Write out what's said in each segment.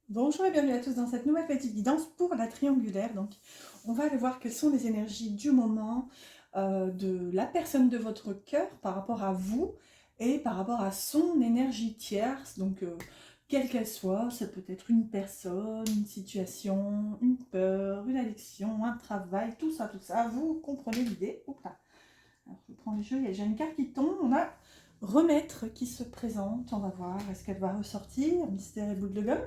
Bonjour et bienvenue à tous dans cette nouvelle petite guidance pour la triangulaire. Donc, on va aller voir quelles sont les énergies du moment de la personne de votre cœur par rapport à vous et par rapport à son énergie tierce. Donc, quelle qu'elle soit, ça peut être une personne, une situation, une peur, une addiction, un travail, tout ça, tout ça. Vous comprenez l'idée. Oups là. Alors, je prends les jeux, il y a déjà une carte qui tombe. On a Remettre qui se présente. On va voir, est-ce qu'elle va ressortir? Mystère et boule de gomme.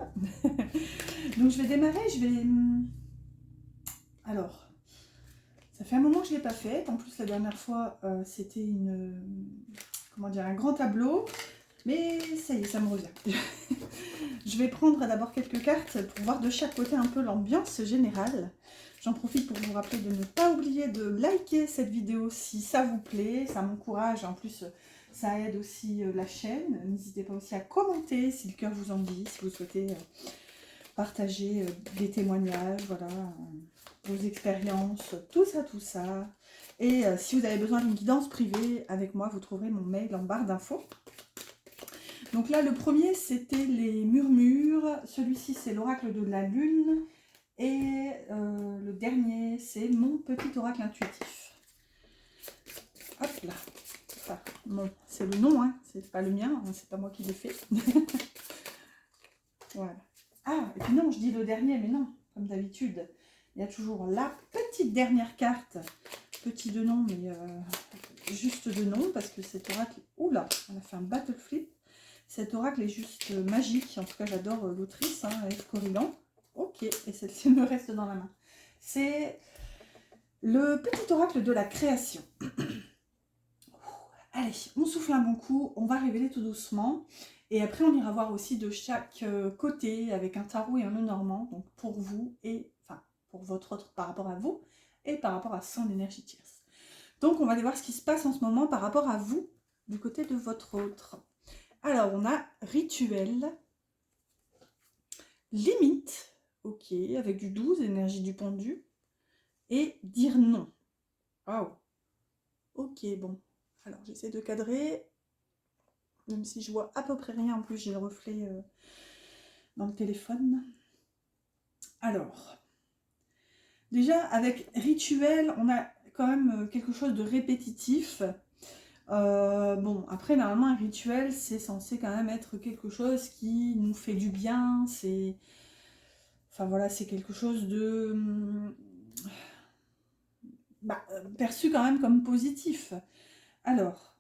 Donc je vais démarrer, Alors, ça fait un moment que je ne l'ai pas faite. En plus, la dernière fois, c'était comment dire, un grand tableau. Mais ça y est, ça me revient. Je vais prendre d'abord quelques cartes pour voir de chaque côté un peu l'ambiance générale. J'en profite pour vous rappeler de ne pas oublier de liker cette vidéo si ça vous plaît. Ça m'encourage. En plus, ça aide aussi la chaîne. N'hésitez pas aussi à commenter si le cœur vous en dit, si vous souhaitez partager des témoignages, voilà, vos expériences, tout ça, tout ça. Et si vous avez besoin d'une guidance privée avec moi, vous trouverez mon mail en barre d'infos. Donc là, le premier, c'était les murmures. Celui-ci, c'est l'oracle de la lune. Et le dernier, c'est mon petit oracle intuitif. Hop là. Enfin, bon, c'est le nom, hein, c'est pas le mien, hein, c'est pas moi qui l'ai fait. Voilà. Ah, et puis non, je dis le dernier, mais non, comme d'habitude. Il y a toujours la petite dernière carte. Petit de nom, mais juste de nom, parce que cet oracle... Oula, on a fait un battle flip. Cet oracle est juste magique. En tout cas, j'adore l'autrice, hein, Eve Corrigan. Ok, et celle-ci me reste dans la main. C'est le petit oracle de la création. Allez, on souffle un bon coup, on va révéler tout doucement. Et après, on ira voir aussi de chaque côté avec un tarot et un Lenormand. Donc pour vous et, enfin, pour votre autre par rapport à vous et par rapport à son énergie tierce. Donc on va aller voir ce qui se passe en ce moment par rapport à vous du côté de votre autre. Alors on a rituel, limite, ok, avec du 12, énergie du pendu, et dire non. Waouh. Ok, bon. Alors j'essaie de cadrer. Même si je vois à peu près rien, en plus j'ai le reflet dans le téléphone. Alors, déjà avec rituel, on a quand même quelque chose de répétitif. Bon, après normalement un rituel c'est censé quand même être quelque chose qui nous fait du bien, c'est... Enfin voilà, c'est quelque chose de... perçu quand même comme positif. Alors,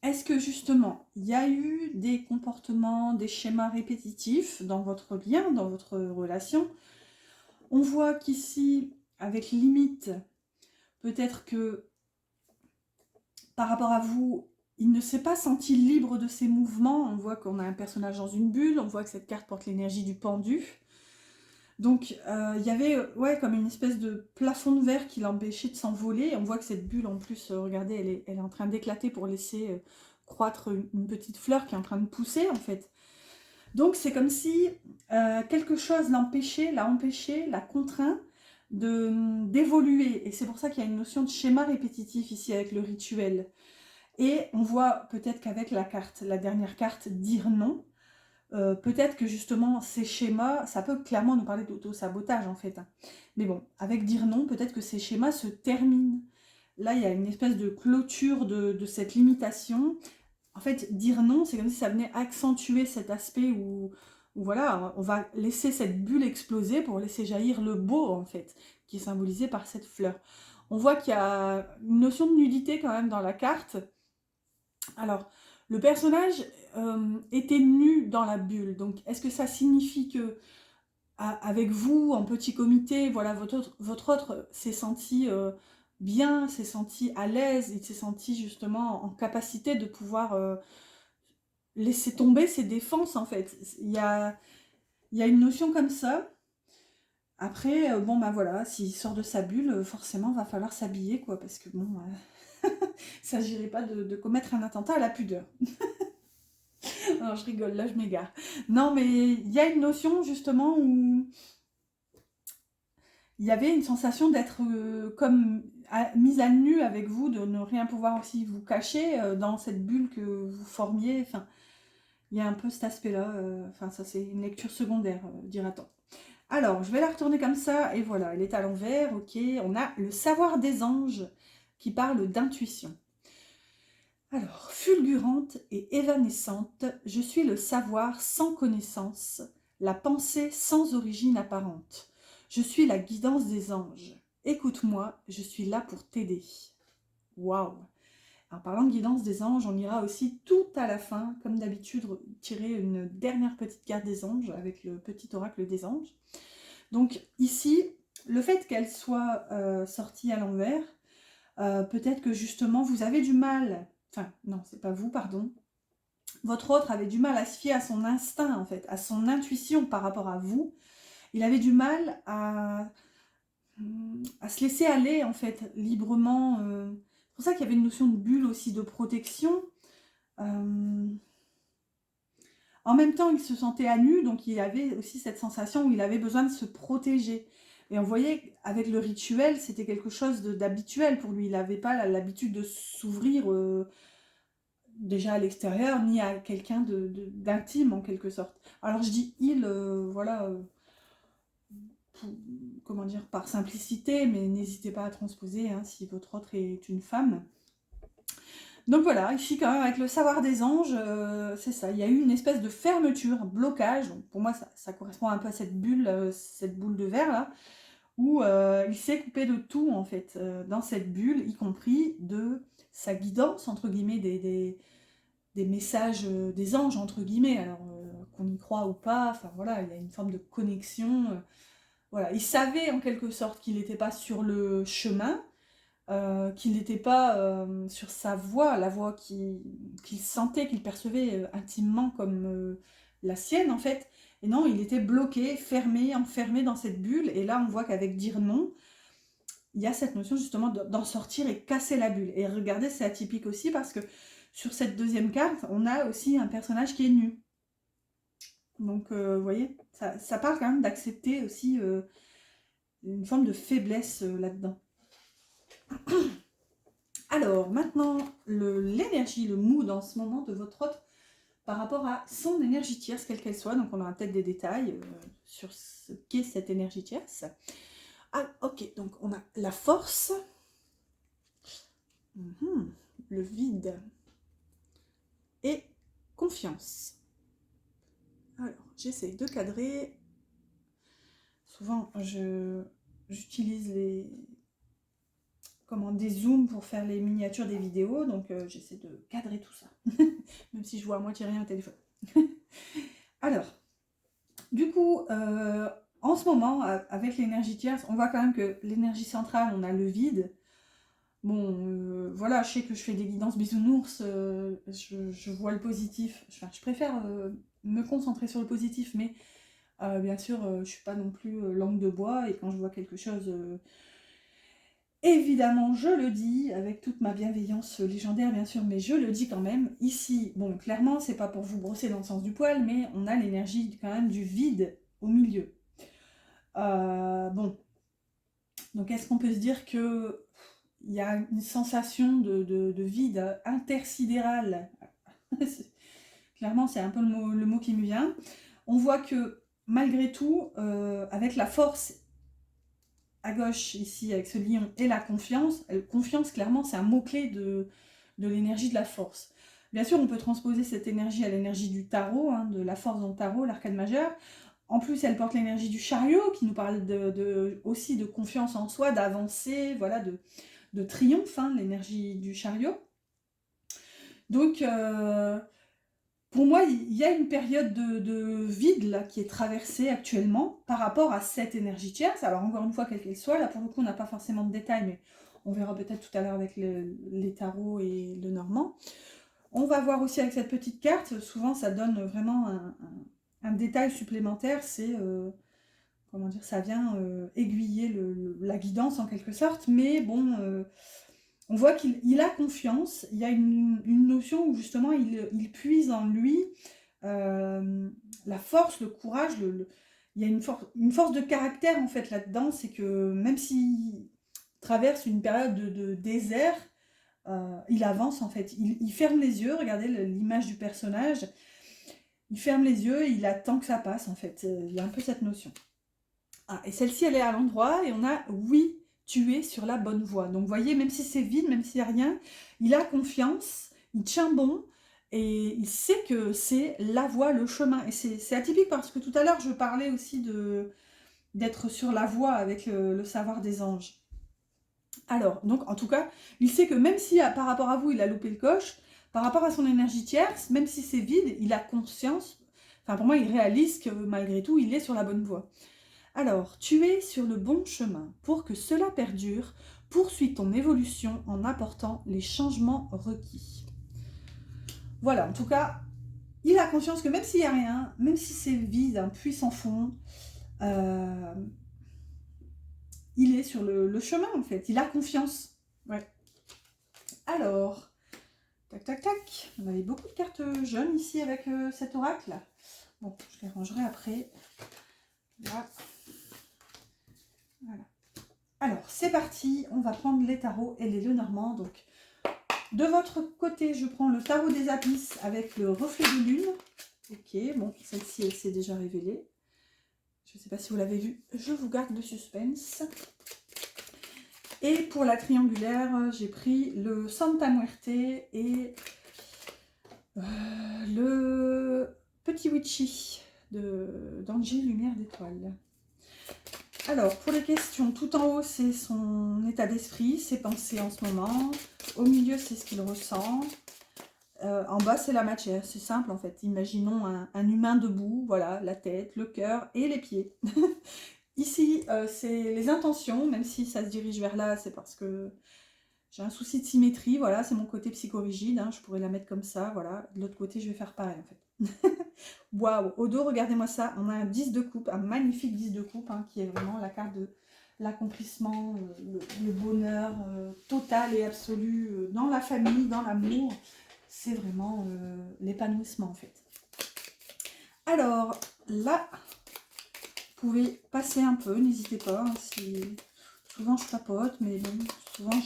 est-ce que justement, il y a eu des comportements, des schémas répétitifs dans votre lien, dans votre relation? On voit qu'ici, avec limite, peut-être que par rapport à vous, il ne s'est pas senti libre de ses mouvements. On voit qu'on a un personnage dans une bulle, on voit que cette carte porte l'énergie du pendu. Donc, il y avait ouais, comme une espèce de plafond de verre qui l'empêchait de s'envoler. On voit que cette bulle, en plus, regardez, elle est en train d'éclater pour laisser croître une petite fleur qui est en train de pousser, en fait. Donc, c'est comme si quelque chose l'empêchait, l'a empêché, l'a contraint d'évoluer. Et c'est pour ça qu'il y a une notion de schéma répétitif ici avec le rituel. Et on voit peut-être qu'avec la carte, la dernière carte, dire non, peut-être que justement ces schémas, ça peut clairement nous parler d'auto-sabotage en fait. Mais bon, avec dire non, peut-être que ces schémas se terminent. Là, il y a une espèce de clôture de cette limitation. En fait, dire non, c'est comme si ça venait accentuer cet aspect où voilà, on va laisser cette bulle exploser pour laisser jaillir le beau en fait, qui est symbolisé par cette fleur. On voit qu'il y a une notion de nudité quand même dans la carte. Alors, le personnage était nu dans la bulle. Donc, est-ce que ça signifie que avec vous, en petit comité, voilà, votre autre s'est senti bien, s'est senti à l'aise, il s'est senti justement en capacité de pouvoir laisser tomber ses défenses, en fait. Il y a une notion comme ça. Après, bon, bah voilà, s'il sort de sa bulle, forcément, va falloir s'habiller, quoi, parce que bon, il ne s'agirait pas de commettre un attentat à la pudeur. Non, je rigole, là je m'égare. Non, mais il y a une notion justement où il y avait une sensation d'être comme mise à nu avec vous, de ne rien pouvoir aussi vous cacher dans cette bulle que vous formiez. Enfin, Il y a un peu cet aspect-là, enfin ça c'est une lecture secondaire, dira-t-on. Alors, je vais la retourner comme ça, et voilà, elle est à l'envers, ok. On a le savoir des anges qui parle d'intuition. Alors, fulgurante et évanescente, je suis le savoir sans connaissance, la pensée sans origine apparente. Je suis la guidance des anges. Écoute-moi, je suis là pour t'aider. Waouh! En parlant de guidance des anges, on ira aussi tout à la fin, comme d'habitude, tirer une dernière petite carte des anges avec le petit oracle des anges. Donc ici, le fait qu'elle soit sortie à l'envers, peut-être que justement vous avez du mal, enfin non, c'est pas vous, pardon, votre autre avait du mal à se fier à son instinct en fait, à son intuition par rapport à vous. Il avait du mal à se laisser aller en fait, librement. C'est pour ça qu'il y avait une notion de bulle aussi, de protection. En même temps, il se sentait à nu, donc il avait aussi cette sensation où il avait besoin de se protéger. Et on voyait avec le rituel, c'était quelque chose d'habituel pour lui. Il n'avait pas l'habitude de s'ouvrir déjà à l'extérieur, ni à quelqu'un d'intime en quelque sorte. Alors je dis il, voilà, comment dire, par simplicité, mais n'hésitez pas à transposer hein, si votre autre est une femme. Donc voilà, ici quand même avec le savoir des anges, c'est ça, il y a eu une espèce de fermeture, un blocage, donc pour moi ça correspond un peu à cette bulle, cette boule de verre là, où il s'est coupé de tout en fait, dans cette bulle, y compris de sa guidance, entre guillemets, des messages des anges, entre guillemets, alors qu'on y croit ou pas, enfin voilà, il y a une forme de connexion, voilà, il savait en quelque sorte qu'il n'était pas sur le chemin, qu'il n'était pas sur sa voix, la voix qu'il sentait, qu'il percevait intimement comme la sienne en fait. Et non, il était bloqué, fermé, enfermé dans cette bulle. Et là, on voit qu'avec dire non, il y a cette notion justement d'en sortir et casser la bulle. Et regardez, c'est atypique aussi parce que sur cette deuxième carte, on a aussi un personnage qui est nu. Donc, vous voyez, ça parle quand même d'accepter aussi une forme de faiblesse là-dedans. Alors, maintenant, l'énergie, le mood en ce moment de votre hôte par rapport à son énergie tierce, quelle qu'elle soit. Donc, on aura peut-être des détails sur ce qu'est cette énergie tierce. Ah, ok, donc on a la force, le vide et confiance. Alors, j'essaie de cadrer. Souvent, j'utilise des zooms pour faire les miniatures des vidéos, donc j'essaie de cadrer tout ça, même si je vois à moitié rien au téléphone. Alors, du coup, en ce moment, avec l'énergie tierce, on voit quand même que l'énergie centrale, on a le vide. Bon, voilà, je sais que je fais des guidances bisounours, je vois le positif, enfin, je préfère me concentrer sur le positif, mais bien sûr, je suis pas non plus langue de bois, et quand je vois quelque chose... évidemment, je le dis avec toute ma bienveillance légendaire, bien sûr, mais je le dis quand même. Ici, bon, clairement, c'est pas pour vous brosser dans le sens du poil, mais on a l'énergie quand même du vide au milieu. Bon, donc est-ce qu'on peut se dire que il y a une sensation de vide intersidéral? Clairement, c'est un peu le mot qui me vient. On voit que malgré tout, avec la force à gauche ici avec ce lion et la confiance. Confiance, clairement, c'est un mot-clé de l'énergie de la force. Bien sûr, on peut transposer cette énergie à l'énergie du tarot, hein, de la force dans le tarot, l'arcane majeur. En plus, elle porte l'énergie du chariot, qui nous parle aussi de confiance en soi, d'avancée, voilà, de triomphe, hein, l'énergie du chariot. Donc, pour moi, il y a une période de vide là, qui est traversée actuellement par rapport à cette énergie tierce. Alors encore une fois, quelle qu'elle soit, là pour le coup, on n'a pas forcément de détails, mais on verra peut-être tout à l'heure avec les tarots et le normand. On va voir aussi avec cette petite carte, souvent ça donne vraiment un détail supplémentaire, c'est, comment dire, ça vient aiguiller la guidance en quelque sorte, mais bon... on voit qu'il a confiance, il y a une notion où justement il puise en lui la force, le courage, il y a une force de caractère en fait là-dedans, c'est que même s'il traverse une période de désert, il avance en fait, il ferme les yeux, regardez l'image du personnage, il ferme les yeux et il attend que ça passe, en fait. Il y a un peu cette notion. Ah, et celle-ci, elle est à l'endroit, et on a « oui, tu es sur la bonne voie ». Donc, vous voyez, même si c'est vide, même s'il n'y a rien, il a confiance, il tient bon, et il sait que c'est la voie, le chemin. Et c'est atypique parce que tout à l'heure, je parlais aussi d'être sur la voie avec le savoir des anges. Alors, donc, en tout cas, il sait que même si par rapport à vous, il a loupé le coche, par rapport à son énergie tierce, même si c'est vide, il a conscience, enfin pour moi, il réalise que malgré tout, il est sur la bonne voie. Alors, tu es sur le bon chemin. Pour que cela perdure, poursuis ton évolution en apportant les changements requis. Voilà, en tout cas, il a conscience que même s'il n'y a rien, même si c'est vide, un puits sans fond, il est sur le chemin en fait. Il a confiance. Ouais. Alors, tac, tac, tac. On avait beaucoup de cartes jaunes ici avec cet oracle. Bon, je les rangerai après. Là. Voilà. Alors, c'est parti. On va prendre les tarots et les Lenormand. Donc, de votre côté, je prends le tarot des abysses avec le reflet de lune. Ok, bon, celle-ci, elle s'est déjà révélée. Je ne sais pas si vous l'avez vu. Je vous garde le suspense. Et pour la triangulaire, j'ai pris le Santa Muerte et le Petit Witchy d'Angie Lumière d'Étoile. Alors, pour les questions, tout en haut, c'est son état d'esprit, ses pensées en ce moment. Au milieu, c'est ce qu'il ressent. En bas, c'est la matière. C'est simple, en fait. Imaginons un humain debout, voilà, la tête, le cœur et les pieds. Ici, c'est les intentions, même si ça se dirige vers là, c'est parce que j'ai un souci de symétrie, voilà, c'est mon côté psychorigide, hein, je pourrais la mettre comme ça, voilà. De l'autre côté, je vais faire pareil, en fait. Waouh, au dos, regardez-moi ça, on a un 10 de coupe, un magnifique 10 de coupe, hein, qui est vraiment la carte de l'accomplissement, le bonheur total et absolu dans la famille, dans l'amour. C'est vraiment l'épanouissement, en fait. Alors, là, vous pouvez passer un peu, n'hésitez pas, hein, si... Souvent, je papote, mais bon, souvent,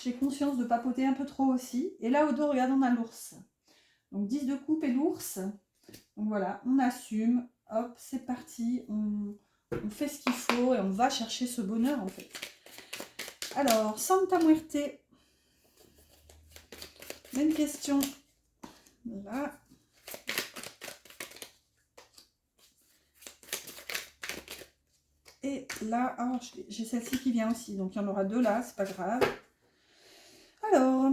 j'ai conscience de papoter un peu trop aussi. Et là, au dos, regardez, on a l'ours. Donc, 10 de coupe et l'ours. Donc, voilà, on assume. Hop, c'est parti. On fait ce qu'il faut et on va chercher ce bonheur, en fait. Alors, Santa Muerte. Même question. Voilà. Et là, oh, j'ai celle-ci qui vient aussi. Donc, il y en aura deux là, c'est pas grave. Alors,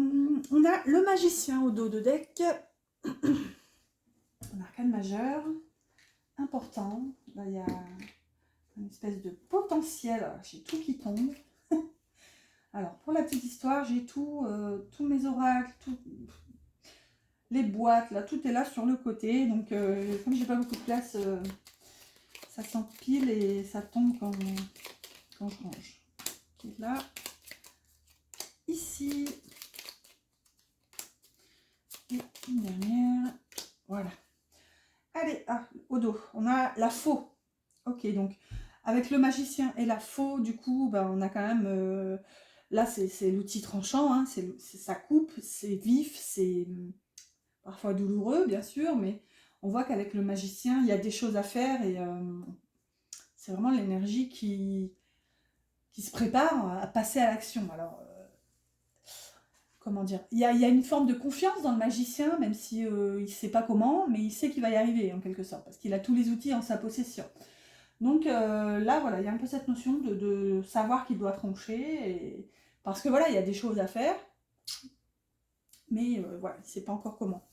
on a le magicien au dos de deck. Un arcane majeur. Important. Là, il y a une espèce de potentiel. J'ai tout qui tombe. Alors, pour la petite histoire, j'ai tous mes oracles, les boîtes, là, tout est là sur le côté. Donc, comme j'ai pas beaucoup de place, ça s'empile et ça tombe quand je range. Okay, là, ici, et une dernière. Voilà. Allez, au dos, on a la faux. Ok, donc avec le magicien et la faux, du coup, ben, on a quand même... là, c'est l'outil tranchant, hein, ça coupe, c'est vif, c'est parfois douloureux, bien sûr, mais on voit qu'avec le magicien, il y a des choses à faire et c'est vraiment l'énergie qui se prépare à passer à l'action. Alors, comment dire, il y a une forme de confiance dans le magicien, même si il ne sait pas comment, mais il sait qu'il va y arriver, en quelque sorte, parce qu'il a tous les outils en sa possession. Donc là, voilà, il y a un peu cette notion de savoir qu'il doit trancher, parce que voilà, il y a des choses à faire, mais voilà, il ne sait pas encore comment.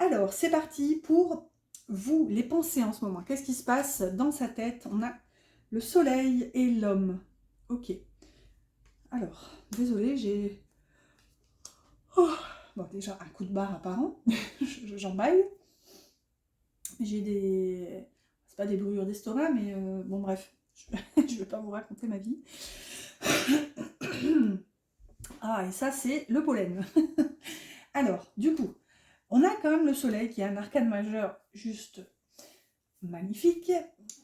Alors, c'est parti pour vous, les pensées en ce moment. Qu'est-ce qui se passe dans sa tête? On a le soleil et l'homme. Ok. Alors, désolée, j'ai... Oh, bon, déjà, un coup de barre apparent. J'emballe. J'ai des... C'est pas des brûlures d'estomac, mais bon, bref. Je vais pas vous raconter ma vie. Ah, et ça, c'est le pollen. Alors, du coup, on a quand même le soleil qui est un arcane majeur juste magnifique,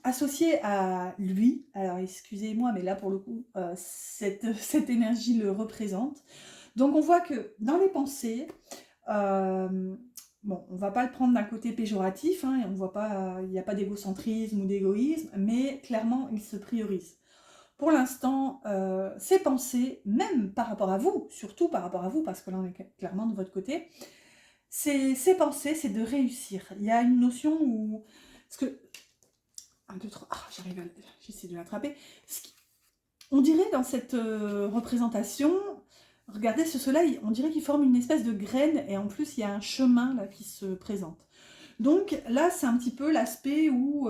associé à lui. Alors, excusez-moi, mais là, pour le coup, cette énergie le représente. Donc, on voit que dans les pensées, bon, on va pas le prendre d'un côté péjoratif, hein, et on voit pas, il n'y a pas d'égocentrisme ou d'égoïsme, mais clairement, il se priorise. Pour l'instant, ses pensées, même par rapport à vous, surtout par rapport à vous, parce que là on est clairement de votre côté, ses pensées, c'est de réussir. Il y a une notion où... Parce que... 1, 2, 3... Ah, j'essaie de l'attraper. On dirait dans cette représentation, regardez ce soleil, on dirait qu'il forme une espèce de graine, et en plus il y a un chemin là qui se présente. Donc là, c'est un petit peu l'aspect où...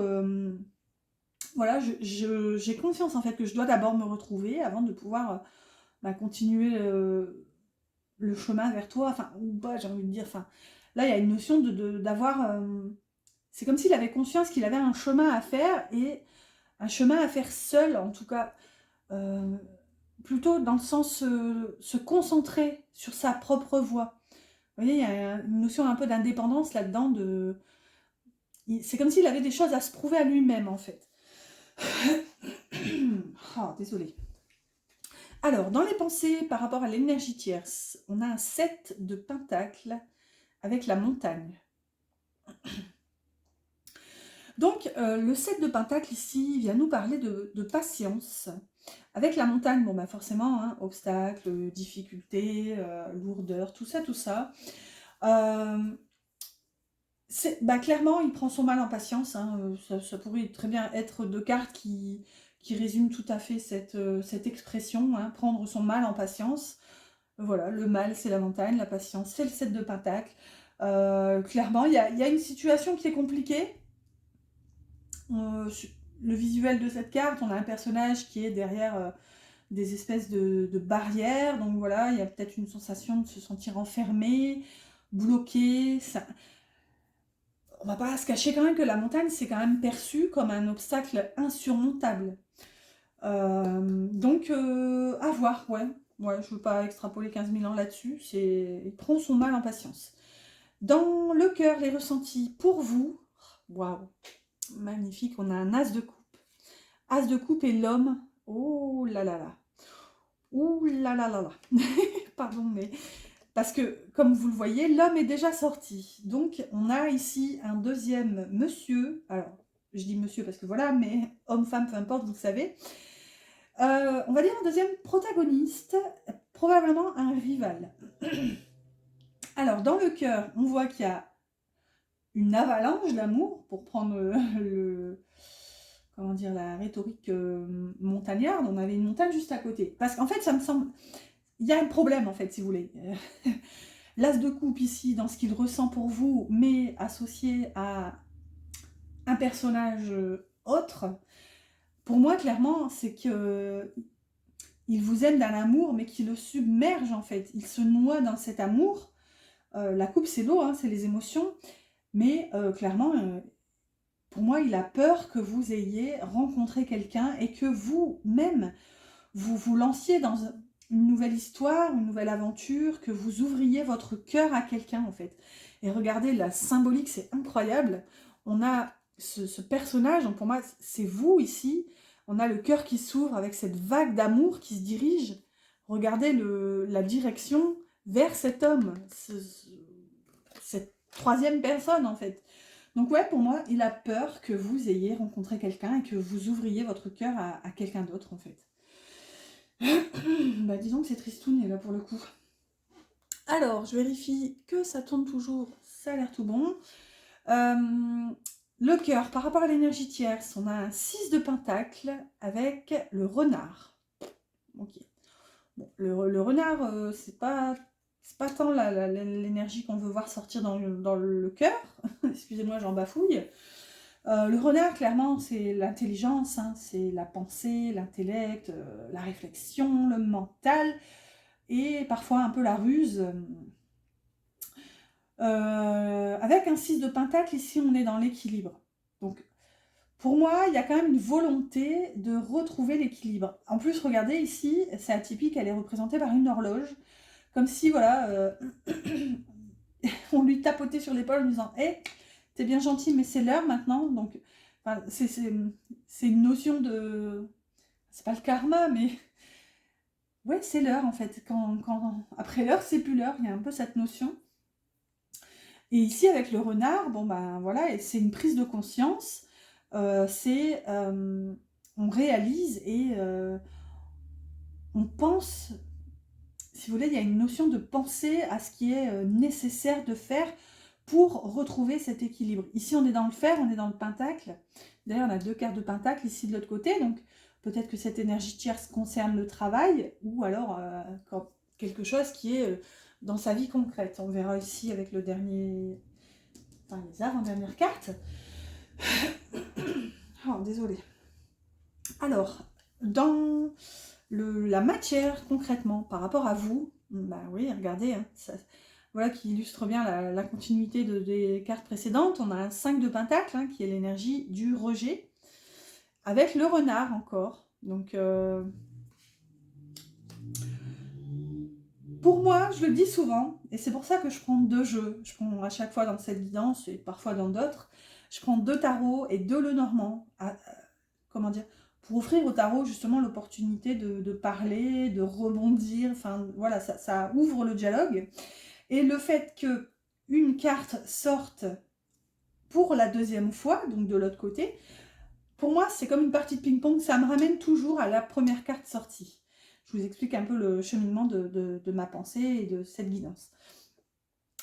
voilà, j'ai confiance en fait que je dois d'abord me retrouver avant de pouvoir continuer le chemin vers toi, enfin, ou pas, j'ai envie de dire, enfin, là, il y a une notion d'avoir... c'est comme s'il avait conscience qu'il avait un chemin à faire, et un chemin à faire seul, en tout cas, euh, plutôt dans le sens se concentrer sur sa propre voie. Vous voyez, il y a une notion un peu d'indépendance là-dedans, c'est comme s'il avait des choses à se prouver à lui-même, en fait. Oh, désolée. Alors, dans les pensées par rapport à l'énergie tierce, on a un 7 de pentacles avec la montagne. Donc, le 7 de pentacles ici vient nous parler de patience. Avec la montagne, bon, forcément, hein, obstacles, difficultés, lourdeur, tout ça, tout ça. Clairement, il prend son mal en patience. Hein, ça pourrait très bien être 2 cartes qui résument tout à fait cette expression, hein, prendre son mal en patience. Voilà, le mal, c'est la montagne, la patience, c'est le 7 de pentacles. Clairement, il y a une situation qui est compliquée. Le visuel de cette carte, on a un personnage qui est derrière des espèces de barrières. Donc voilà, il y a peut-être une sensation de se sentir enfermé, bloqué. On va pas se cacher quand même que la montagne, c'est quand même perçu comme un obstacle insurmontable. Donc, à voir, ouais. Ouais, je veux pas extrapoler 15 000 ans là-dessus. Il prend son mal en patience. Dans le cœur, les ressentis pour vous, waouh, magnifique, on a un as de coupe. As de coupe et l'homme, oh là là là. Ouh là là là là. Pardon, mais... Parce que, comme vous le voyez, l'homme est déjà sorti. Donc, on a ici un deuxième monsieur. Alors, je dis monsieur parce que voilà, mais homme, femme, peu importe, vous le savez. On va dire un deuxième protagoniste, probablement un rival. Alors, dans le cœur, on voit qu'il y a une avalanche d'amour, pour prendre comment dire, la rhétorique montagnarde. On avait une montagne juste à côté. Parce qu'en fait, ça me semble... Il y a un problème, en fait, si vous voulez. L'as de coupe ici, dans ce qu'il ressent pour vous, mais associé à un personnage autre, pour moi, clairement, c'est que il vous aime d'un amour, mais qui le submerge, en fait. Il se noie dans cet amour. La coupe, c'est l'eau, hein, c'est les émotions. Mais clairement, pour moi, il a peur que vous ayez rencontré quelqu'un et que vous-même, vous vous lanciez dans une nouvelle histoire, une nouvelle aventure, que vous ouvriez votre cœur à quelqu'un, en fait. Et regardez, la symbolique, c'est incroyable. On a ce personnage, donc pour moi, c'est vous ici. On a le cœur qui s'ouvre avec cette vague d'amour qui se dirige. Regardez la direction vers cet homme, cette troisième personne, en fait. Donc ouais, pour moi, il a peur que vous ayez rencontré quelqu'un et que vous ouvriez votre cœur à quelqu'un d'autre, en fait. Disons que c'est tristouné, là, pour le coup. Alors, je vérifie que ça tourne toujours, ça a l'air tout bon. Le cœur, par rapport à l'énergie tierce, on a un 6 de pentacle avec le renard. Ok. Bon, le renard, c'est pas tant l'énergie qu'on veut voir sortir dans le cœur. Excusez-moi, j'en bafouille. Le renard, clairement, c'est l'intelligence, hein, c'est la pensée, l'intellect, la réflexion, le mental, et parfois un peu la ruse. Avec un 6 de pentacle, ici, on est dans l'équilibre. Donc, pour moi, il y a quand même une volonté de retrouver l'équilibre. En plus, regardez, ici, c'est atypique, elle est représentée par une horloge, comme si, voilà, on lui tapotait sur l'épaule en disant « Hé, t'es bien gentil, mais c'est l'heure maintenant. » Donc, enfin, c'est une notion de... C'est pas le karma, mais... Ouais, c'est l'heure, en fait. Après l'heure, c'est plus l'heure. Il y a un peu cette notion. Et ici, avec le renard, bon ben voilà, et c'est une prise de conscience, on réalise et on pense, si vous voulez, il y a une notion de penser à ce qui est nécessaire de faire pour retrouver cet équilibre. Ici, on est dans le fer, on est dans le pentacle. D'ailleurs, on a 2 cartes de pentacle ici de l'autre côté, donc peut-être que cette énergie tierce concerne le travail, ou alors quelque chose qui est dans sa vie concrète. On verra ici avec le dernier, enfin les avant-dernières cartes. Oh, désolée. Alors, dans la matière, concrètement, par rapport à vous, bah oui, regardez, hein, ça, voilà qui illustre bien la continuité des cartes précédentes. On a un 5 de pentacle, hein, qui est l'énergie du rejet, avec le renard encore. Donc, pour moi, je le dis souvent, et c'est pour ça que je prends 2 jeux. Je prends à chaque fois dans cette guidance, et parfois dans d'autres, je prends 2 tarots et 2 Lenormand. Comment dire, pour offrir au tarot justement l'opportunité de parler, de rebondir, enfin voilà, ça ouvre le dialogue. Et le fait que une carte sorte pour la 2e fois, donc de l'autre côté, pour moi c'est comme une partie de ping-pong, ça me ramène toujours à la première carte sortie. Je vous explique un peu le cheminement de ma pensée et de cette guidance.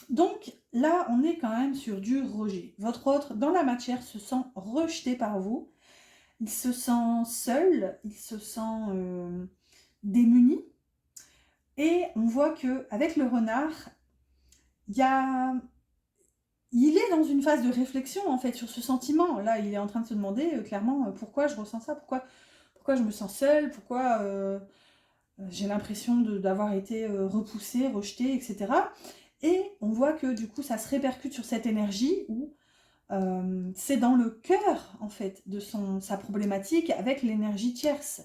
Donc là, on est quand même sur du rejet. Votre autre, dans la matière, se sent rejeté par vous. Il se sent seul, il se sent démuni. Et on voit qu'avec le renard, il est dans une phase de réflexion en fait sur ce sentiment. Là, il est en train de se demander clairement pourquoi je ressens ça, pourquoi je me sens seule, pourquoi j'ai l'impression d'avoir été repoussée, rejetée, etc. Et on voit que du coup, ça se répercute sur cette énergie où c'est dans le cœur en fait de sa problématique avec l'énergie tierce.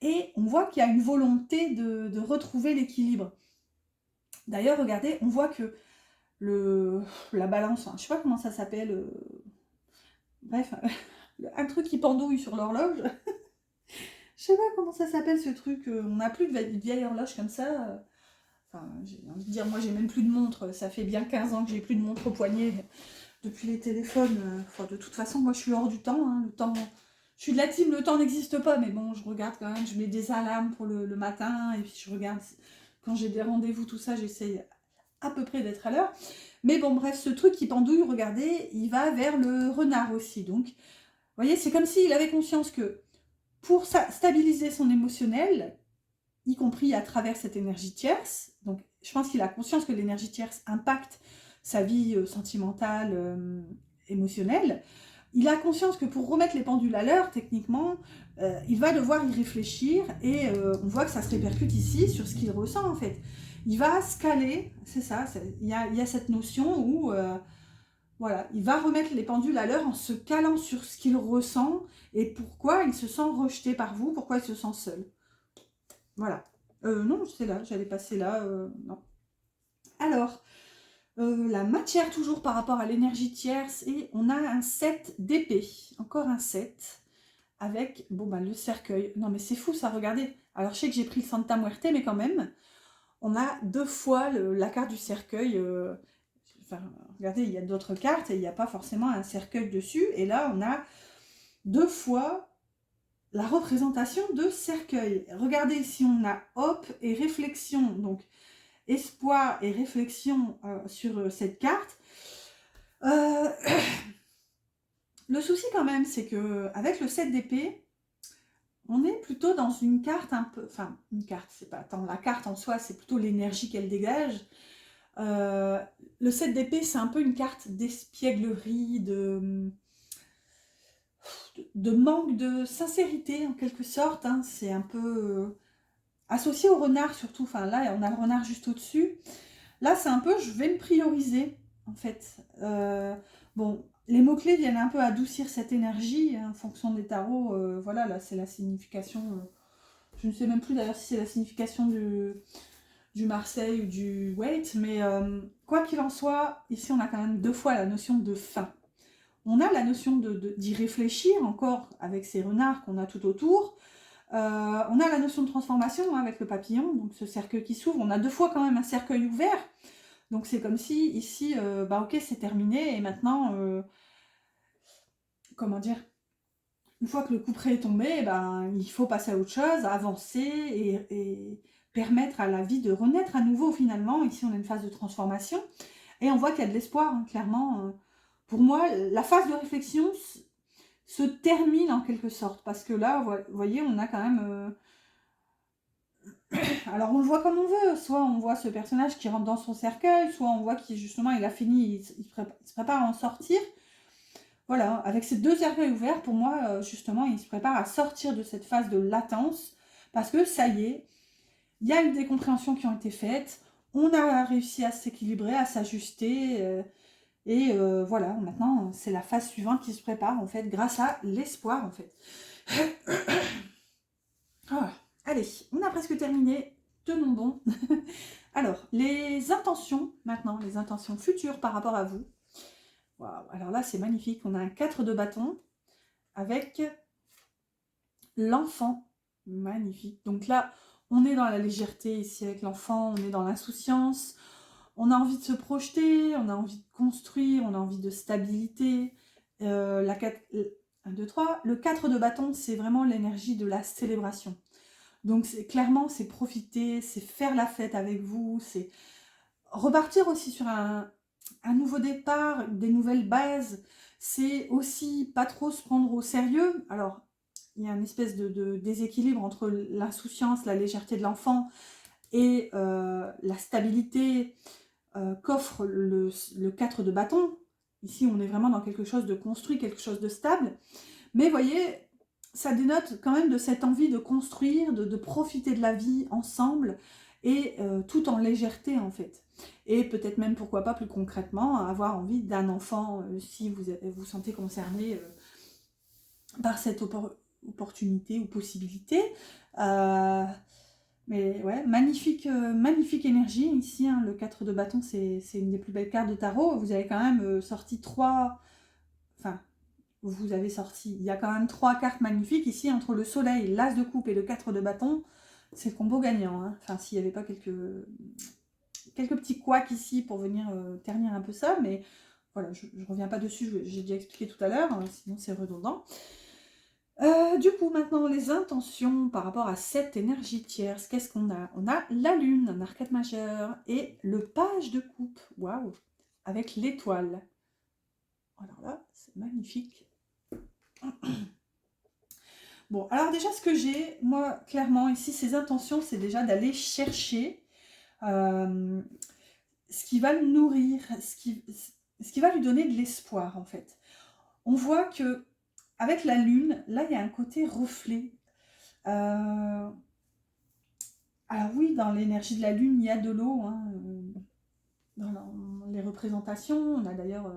Et on voit qu'il y a une volonté de retrouver l'équilibre. D'ailleurs, regardez, on voit que la balance, hein, je ne sais pas comment ça s'appelle, bref, un truc qui pendouille sur l'horloge. Je sais pas comment ça s'appelle ce truc, on n'a plus de vieille horloge comme ça. Enfin, j'ai envie de dire, moi j'ai même plus de montre, ça fait bien 15 ans que j'ai plus de montre au poignet depuis les téléphones. Enfin, de toute façon, moi je suis hors du temps, hein, le temps... Je suis de la team, le temps n'existe pas, mais bon, je regarde quand même, je mets des alarmes pour le matin, et puis je regarde quand j'ai des rendez-vous, tout ça, j'essaye à peu près d'être à l'heure. Mais bon, bref, ce truc qui pendouille, regardez, il va vers le renard aussi. Donc, vous voyez, c'est comme s'il avait conscience que pour stabiliser son émotionnel, y compris à travers cette énergie tierce, donc je pense qu'il a conscience que l'énergie tierce impacte sa vie sentimentale, émotionnelle. Il a conscience que pour remettre les pendules à l'heure, techniquement, il va devoir y réfléchir et on voit que ça se répercute ici sur ce qu'il ressent en fait. Il va se caler, c'est ça, il y a cette notion où voilà, il va remettre les pendules à l'heure en se calant sur ce qu'il ressent et pourquoi il se sent rejeté par vous, pourquoi il se sent seul. Voilà. Non, c'est là, j'allais passer là, non. Alors, la matière toujours par rapport à l'énergie tierce, et on a un 7 d'épée, encore un 7, avec, bon bah le cercueil. Non mais c'est fou ça, regardez. Alors je sais que j'ai pris le Santa Muerte, mais quand même, on a 2 fois la carte du cercueil. Enfin, regardez, il y a d'autres cartes et il n'y a pas forcément un cercueil dessus. Et là, on a 2 fois la représentation de cercueil. Regardez, si on a hop et réflexion, donc espoir et réflexion sur cette carte. Le souci quand même, c'est que avec le 7 d'épée, on est plutôt dans une carte un peu... Enfin, une carte, c'est pas tant la carte en soi, c'est plutôt l'énergie qu'elle dégage. Le 7 d'épée, c'est un peu une carte d'espièglerie, de manque de sincérité en quelque sorte. Hein. C'est un peu associé au renard surtout. Enfin là, on a le renard juste au-dessus. Là, c'est un peu, je vais me prioriser en fait. Bon, les mots-clés viennent un peu adoucir cette énergie hein, en fonction des tarots. Voilà, là, c'est la signification. Je ne sais même plus d'ailleurs si c'est la signification du Marseille ou du Waite, mais quoi qu'il en soit, ici on a quand même 2 fois la notion de fin. On a la notion d'y réfléchir encore avec ces renards qu'on a tout autour. On a la notion de transformation hein, avec le papillon, donc ce cercueil qui s'ouvre. On a 2 fois quand même un cercueil ouvert. Donc c'est comme si ici, bah ok, c'est terminé et maintenant, comment dire, une fois que le couperet est tombé, eh ben, il faut passer à autre chose, avancer et permettre à la vie de renaître à nouveau finalement. Ici, on a une phase de transformation et on voit qu'il y a de l'espoir, hein, clairement. Pour moi, la phase de réflexion se termine en quelque sorte parce que là, vous voyez, on a quand même... Alors on le voit comme on veut, soit on voit ce personnage qui rentre dans son cercueil, soit on voit qu'il justement il a fini, il se prépare à en sortir. Voilà, avec ces deux cercueils ouverts, pour moi, justement, il se prépare à sortir de cette phase de latence, parce que ça y est, il y a eu des compréhensions qui ont été faites, on a réussi à s'équilibrer, à s'ajuster, et voilà, maintenant, c'est la phase suivante qui se prépare, en fait, grâce à l'espoir, en fait. Voilà. Allez, on a presque terminé, tenons bon. Alors, les intentions, maintenant, les intentions futures par rapport à vous. Waouh, alors là, c'est magnifique, on a un 4 de bâton, avec l'enfant. Magnifique. Donc là, on est dans la légèreté ici avec l'enfant, on est dans l'insouciance, on a envie de se projeter, on a envie de construire, on a envie de stabilité. La 4, 1, 2, 3. Le 4 de bâton, c'est vraiment l'énergie de la célébration. Donc clairement, c'est profiter, c'est faire la fête avec vous, c'est repartir aussi sur un nouveau départ, des nouvelles bases. C'est aussi pas trop se prendre au sérieux. Alors, il y a une espèce de déséquilibre entre l'insouciance, la légèreté de l'enfant et la stabilité qu'offre le 4 de bâton. Ici, on est vraiment dans quelque chose de construit, quelque chose de stable. Mais vous voyez, ça dénote quand même de cette envie de construire, de profiter de la vie ensemble, et tout en légèreté en fait. Et peut-être même, pourquoi pas plus concrètement, avoir envie d'un enfant si vous vous sentez concerné par cette opportunité ou possibilité. Mais ouais, magnifique, magnifique énergie ici, hein, le 4 de bâton, c'est une des plus belles cartes de tarot. Vous avez quand même sorti 3... Enfin, vous avez sorti... Il y a quand même 3 cartes magnifiques ici, entre le soleil, l'as de coupe et le 4 de bâton. C'est le combo gagnant. Hein. Enfin, s'il n'y avait pas quelques petits couacs ici pour venir ternir un peu ça, mais voilà, je ne reviens pas dessus, j'ai déjà expliqué tout à l'heure, hein, sinon c'est redondant. Du coup, maintenant, les intentions par rapport à cette énergie tierce, qu'est-ce qu'on a? On a la lune, un arcade majeur, et le page de coupe, waouh, avec l'étoile. Alors là, c'est magnifique. Bon, alors déjà, ce que j'ai, moi, clairement, ici, ces intentions, c'est déjà d'aller chercher ce qui va le nourrir, ce qui va lui donner de l'espoir, en fait. On voit que avec la lune, là, il y a un côté reflet. Alors oui, dans l'énergie de la lune, il y a de l'eau. Hein, dans les représentations, on a d'ailleurs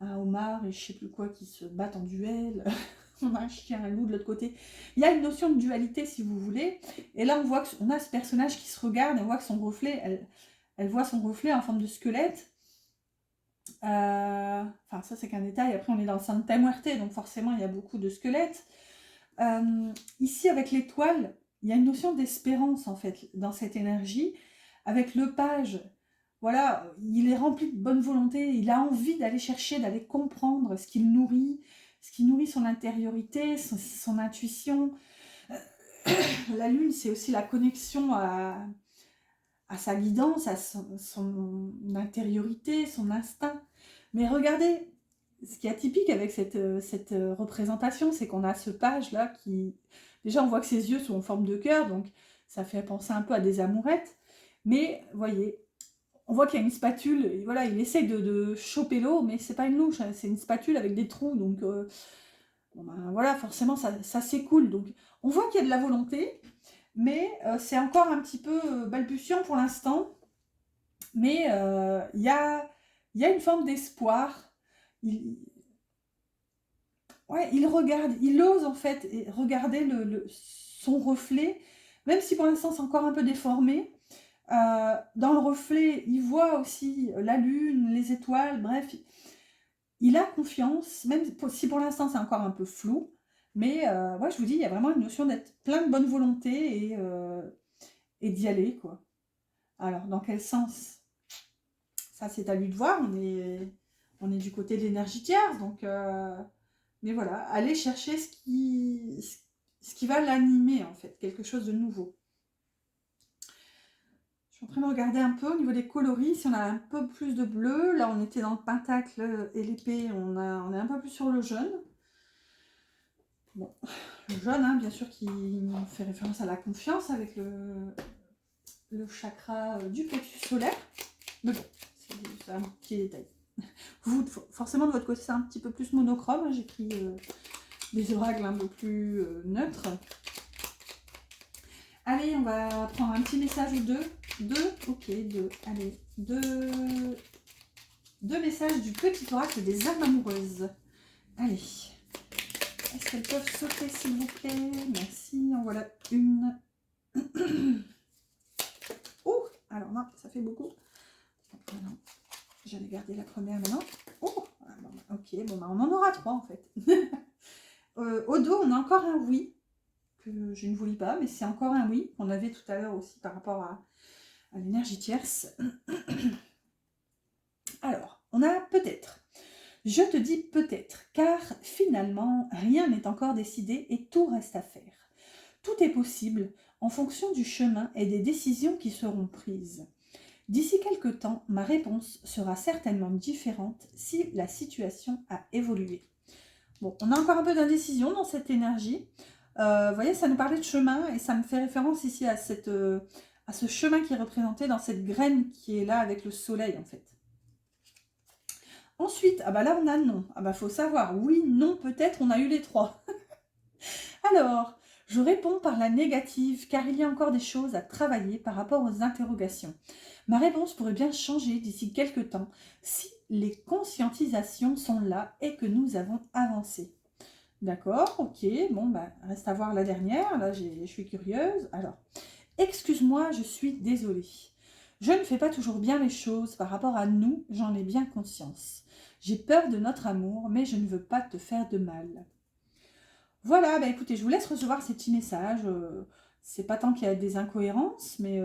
un homard et je sais plus quoi qui se battent en duel. On a un chien, un loup de l'autre côté. Il y a une notion de dualité, si vous voulez. Et là, on voit qu'on a ce personnage qui se regarde et on voit que son reflet, elle voit son reflet en forme de squelette. Enfin, ça, c'est qu'un détail. Après, on est dans le Santa Muerte, donc forcément, il y a beaucoup de squelettes. Ici, avec l'étoile, il y a une notion d'espérance, en fait, dans cette énergie. Avec le page, voilà, il est rempli de bonne volonté, il a envie d'aller chercher, d'aller comprendre ce qui nourrit son intériorité, son intuition. La lune, c'est aussi la connexion à sa guidance, à son intériorité, son instinct. Mais regardez, ce qui est atypique avec cette représentation, c'est qu'on a ce page-là qui... Déjà, on voit que ses yeux sont en forme de cœur, donc ça fait penser un peu à des amourettes. Mais, vous voyez, on voit qu'il y a une spatule, et voilà, il essaie de choper l'eau, mais c'est pas une louche, hein, c'est une spatule avec des trous, donc bon ben, voilà, forcément, ça s'écoule. Donc, on voit qu'il y a de la volonté, mais c'est encore un petit peu balbutiant pour l'instant. Mais il y a une forme d'espoir. Ouais, il regarde, il ose en fait regarder son reflet, même si pour l'instant c'est encore un peu déformé. Dans le reflet, il voit aussi la lune, les étoiles, bref, il a confiance, même si pour l'instant c'est encore un peu flou. Mais moi je vous dis, il y a vraiment une notion d'être plein de bonne volonté et d'y aller, quoi. Alors, dans quel sens? ça c'est à lui de voir, on est du côté de l'énergie tierce, donc mais voilà, allez chercher ce qui va l'animer en fait, quelque chose de nouveau. Je suis en train de regarder un peu au niveau des coloris, si on a un peu plus de bleu, là on était dans le pentacle et l'épée, on est un peu plus sur le jaune. Bon, le jaune, hein, bien sûr, qui fait référence à la confiance avec le chakra du plexus solaire. Mais bon, c'est un petit détail. Vous, forcément, de votre côté, c'est un petit peu plus monochrome. J'ai pris des oracles un peu plus neutres. Allez, on va prendre un petit message ou deux. Ok, deux. Allez, deux messages du petit oracle des âmes amoureuses. Allez. Est-ce qu'elles peuvent sauter, s'il vous plaît? Merci, en voilà une. Oh, alors non, ça fait beaucoup. Non, j'allais garder la première maintenant. Oh, ok, bon, bah, on en aura 3 en fait. Au dos, on a encore un oui, que je ne vous lis pas, mais c'est encore un oui, qu'on avait tout à l'heure aussi par rapport à l'énergie tierce. Alors, on a peut-être. Je te dis peut-être, car finalement, rien n'est encore décidé et tout reste à faire. Tout est possible en fonction du chemin et des décisions qui seront prises. D'ici quelque temps, ma réponse sera certainement différente si la situation a évolué. Bon, on a encore un peu d'indécision dans cette énergie. Vous voyez, ça nous parlait de chemin et ça me fait référence ici à ce chemin qui est représenté dans cette graine qui est là avec le soleil en fait. Ensuite, ah bah là on a non. Ah bah faut savoir, oui, non, peut-être, on a eu les 3. Alors, je réponds par la négative car il y a encore des choses à travailler par rapport aux interrogations. Ma réponse pourrait bien changer d'ici quelques temps si les conscientisations sont là et que nous avons avancé. D'accord, ok, bon, bah, reste à voir la dernière, là je suis curieuse. Alors, excuse-moi, je suis désolée. Je ne fais pas toujours bien les choses par rapport à nous, j'en ai bien conscience. J'ai peur de notre amour, mais je ne veux pas te faire de mal. Voilà, bah écoutez, je vous laisse recevoir ces petits messages. C'est pas tant qu'il y a des incohérences, mais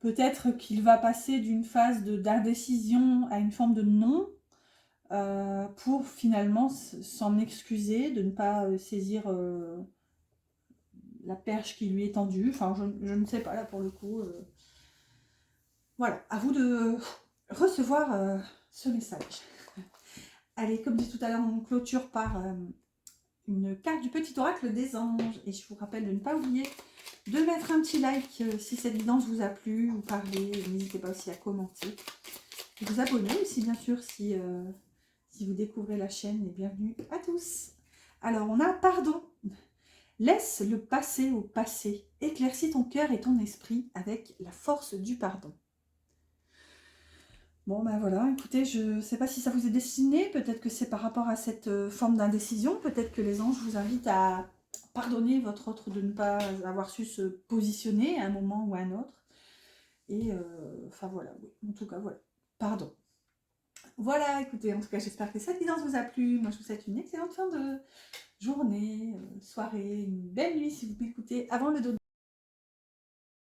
peut-être qu'il va passer d'une phase d'indécision à une forme de non, pour finalement s'en excuser, de ne pas saisir la perche qui lui est tendue. Enfin, je ne sais pas, là, pour le coup. Voilà, à vous de recevoir ce message. Allez, comme dit tout à l'heure, on clôture par une carte du petit oracle des anges. Et je vous rappelle de ne pas oublier de mettre un petit like si cette guidance vous a plu, ou parler. N'hésitez pas aussi à commenter. Et vous abonner aussi, bien sûr, si vous découvrez la chaîne. Et bienvenue à tous. Alors, on a pardon. Laisse le passé au passé. Éclaircis ton cœur et ton esprit avec la force du pardon. Bon, ben voilà, écoutez, je ne sais pas si ça vous est destiné, peut-être que c'est par rapport à cette forme d'indécision, peut-être que les anges vous invitent à pardonner votre autre de ne pas avoir su se positionner à un moment ou à un autre. Et, enfin voilà, oui, en tout cas, voilà, pardon. Voilà, écoutez, en tout cas, j'espère que cette guidance vous a plu. Moi, je vous souhaite une excellente fin de journée, soirée, une belle nuit si vous m'écoutez avant le dodo.